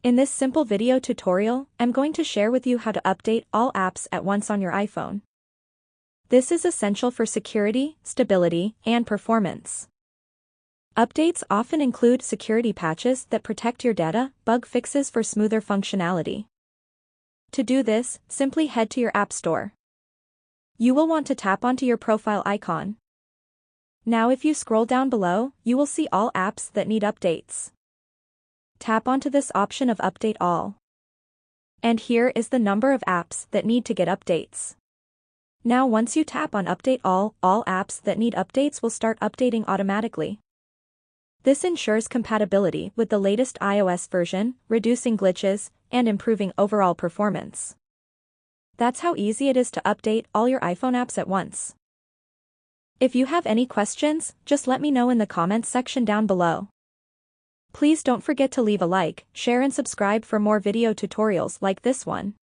In this simple video tutorial, I'm going to share with you how to update all apps at once on your iPhone. This is essential for security, stability, and performance. Updates often include security patches that protect your data, bug fixes for smoother functionality. To do this, simply head to your App Store. You will want to tap onto your profile icon. Now if you scroll down below, you will see all apps that need updates. Tap onto this option of Update All. And here is the number of apps that need to get updates. Now once you tap on Update All apps that need updates will start updating automatically. This ensures compatibility with the latest iOS version, reducing glitches, and improving overall performance. That's how easy it is to update all your iPhone apps at once. If you have any questions, just let me know in the comments section down below. Please don't forget to leave a like, share and subscribe for more video tutorials like this one.